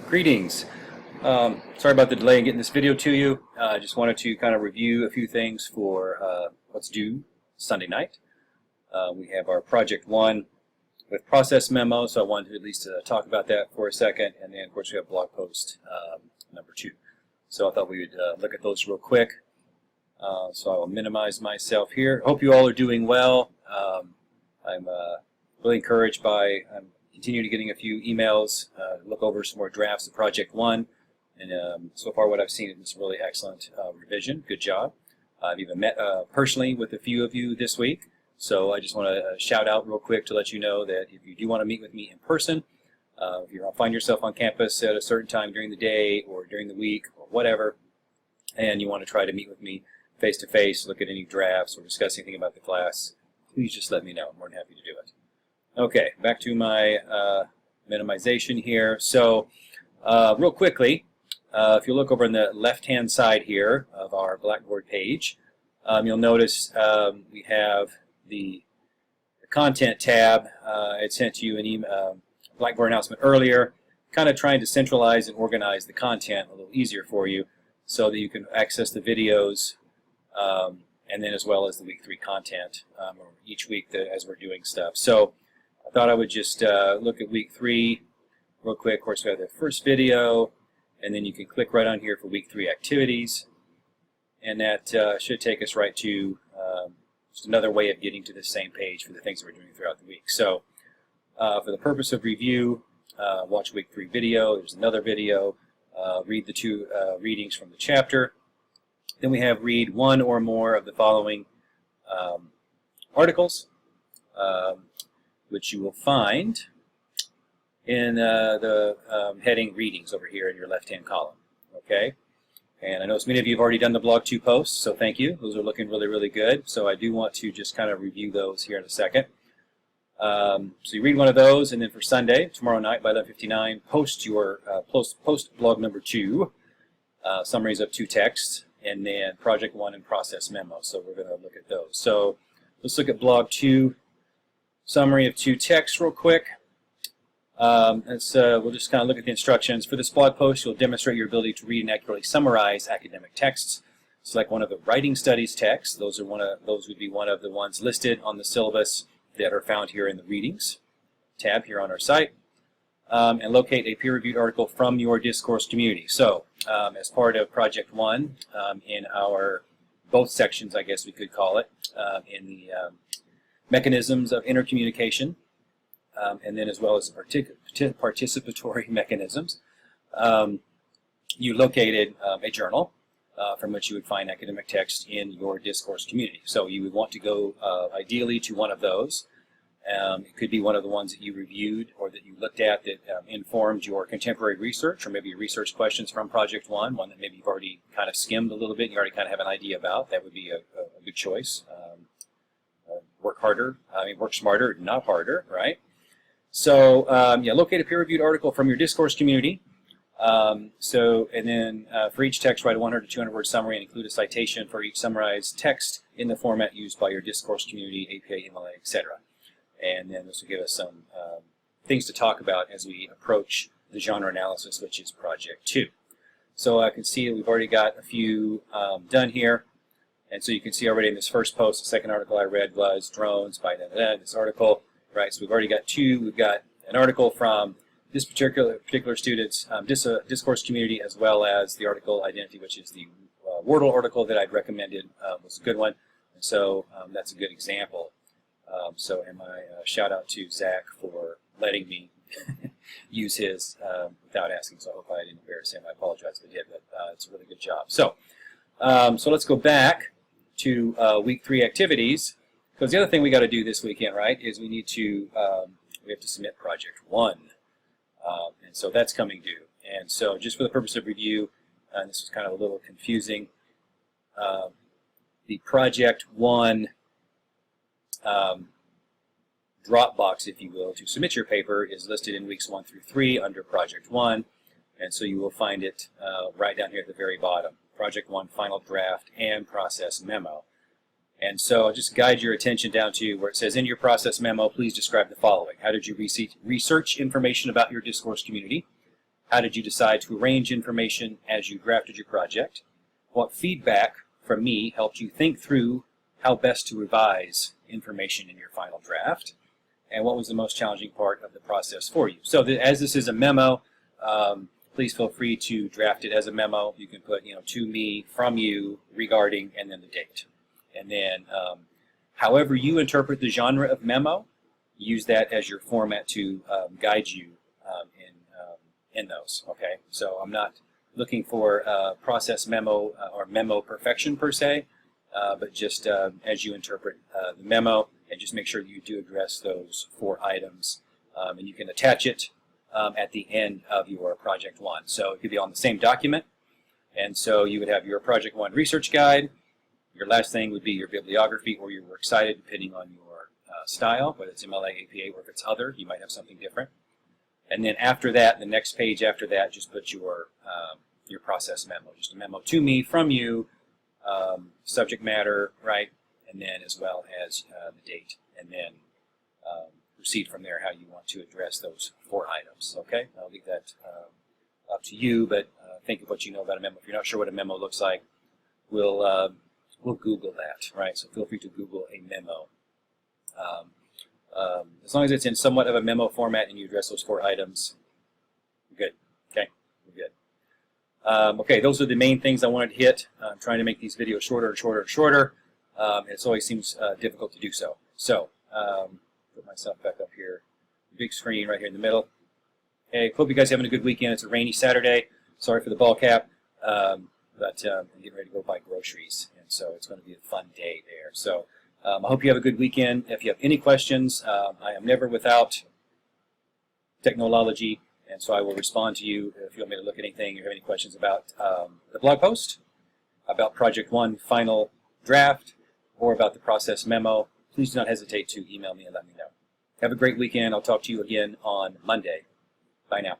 Greetings. Sorry about the delay in getting this video to you. I just wanted to kind of review a few things for what's due Sunday night. We have our Project 1 with process memo, so I wanted to at least talk about that for a second, and then of course we have blog post number 2. So I thought we would look at those real quick. So I will minimize myself here. Hope you all are doing well. I'm really encouraged by continue getting a few emails, look over some more drafts of Project 1, and so far what I've seen is really excellent revision. Good job. I've even met personally with a few of you this week, so I just want to shout out real quick to let you know that if you do want to meet with me in person, if you find yourself on campus at a certain time during the day or during the week or whatever, and you want to try to meet with me face-to-face, look at any drafts or discuss anything about the class, please just let me know. I'm more than happy to do it. Okay, back to my minimization here. So real quickly, if you look over on the left-hand side here of our Blackboard page, you'll notice we have the content tab. It sent you an email, Blackboard announcement earlier, kind of trying to centralize and organize the content a little easier for you so that you can access the videos and then as well as the week 3 content or each week as we're doing stuff. So I thought I would just look at week 3 real quick. Of course, we have the first video, and then you can click right on here for week 3 activities, and that should take us right to just another way of getting to the same page for the things that we're doing throughout the week. So for the purpose of review, watch week 3 video. There's another video. Read the 2 readings from the chapter. Then we have read 1 or more of the following articles, which you will find in the heading readings over here in your left-hand column. Okay, and I know many of you have already done the blog 2 posts, so thank you. Those are looking really, really good. So I do want to just kind of review those here in a second. So you read one of those, and then for Sunday, tomorrow night by 11:59, post your post blog number 2, summaries of 2 texts, and then Project 1 and process memo. So we're going to look at those. So let's look at blog 2. Summary of 2 texts real quick. We'll just kind of look at the instructions. For this blog post, you'll demonstrate your ability to read and accurately summarize academic texts. Select one of the writing studies texts. Those would be one of the ones listed on the syllabus that are found here in the readings tab here on our site. And locate a peer-reviewed article from your discourse community. So as part of Project 1, in our both sections, I guess we could call it, in the mechanisms of intercommunication, and then as well as participatory mechanisms. You located a journal from which you would find academic text in your discourse community. So you would want to go ideally to one of those. It could be one of the ones that you reviewed or that you looked at that informed your contemporary research, or maybe research questions from Project 1, one that maybe you've already kind of skimmed a little bit and you already kind of have an idea about. That would be a good choice. Work harder, work smarter, not harder, right? So yeah, locate a peer-reviewed article from your discourse community. And then for each text, write a 100 to 200 word summary and include a citation for each summarized text in the format used by your discourse community, APA, MLA, etc. And then this will give us some things to talk about as we approach the genre analysis, which is Project 2. So I can see that we've already got a few done here. And so you can see already in this first post, the second article I read was drones by this article, right? So we've already got 2. We've got an article from this particular student's discourse community, as well as the article identity, which is the Wordle article that I'd recommended was a good one. And so that's a good example. And my shout out to Zach for letting me use his without asking. So I hope I didn't embarrass him. I apologize if I did, but it's a really good job. So let's go back to week 3 activities, because the other thing we got to do this weekend, right, is we have to submit Project 1, and so that's coming due. And so just for the purpose of review, this was kind of a little confusing. The Project 1 Dropbox, if you will, to submit your paper is listed in weeks 1 through 3 under Project 1, and so you will find it right down here at the very bottom. Project 1 final draft and process memo. And so I'll just guide your attention down to where it says, in your process memo, please describe the following. How did you research information about your discourse community? How did you decide to arrange information as you drafted your project? What feedback from me helped you think through how best to revise information in your final draft? And what was the most challenging part of the process for you? So as this is a memo, please feel free to draft it as a memo. You can put, to me, from you, regarding, and then the date. And then however you interpret the genre of memo, use that as your format to guide you in those. Okay, so I'm not looking for process memo or memo perfection per se, but just as you interpret the memo, and just make sure you do address those 4 items, and you can attach it at the end of your Project 1. So it could be on the same document, and so you would have your Project 1 research guide. Your last thing would be your bibliography or your works cited, depending on your style, whether it's MLA, APA, or if it's other, you might have something different. And then after that, the next page after that, just put your process memo, just a memo to me, from you, subject matter, right, and then as well as the date, and then proceed from there how you want to address those 4 items. Okay, I'll leave that up to you, but think of what you know about a memo. If you're not sure what a memo looks like, we'll Google that, right? So feel free to Google a memo. As long as it's in somewhat of a memo format and you address those 4 items, good. Okay, we're good. Okay, those are the main things I wanted to hit. I'm trying to make these videos shorter and shorter and shorter. It always seems difficult to do so. So, put myself back up here. Big screen right here in the middle. Hey, hope you guys are having a good weekend. It's a rainy Saturday. Sorry for the ball cap, but I'm getting ready to go buy groceries, and so it's going to be a fun day there. So. I hope you have a good weekend. If you have any questions, I am never without technology, and so I will respond to you if you want me to look at anything or have any questions about the blog post, about Project 1 final draft, or about the process memo. Please do not hesitate to email me and let me know. Have a great weekend. I'll talk to you again on Monday. Bye now.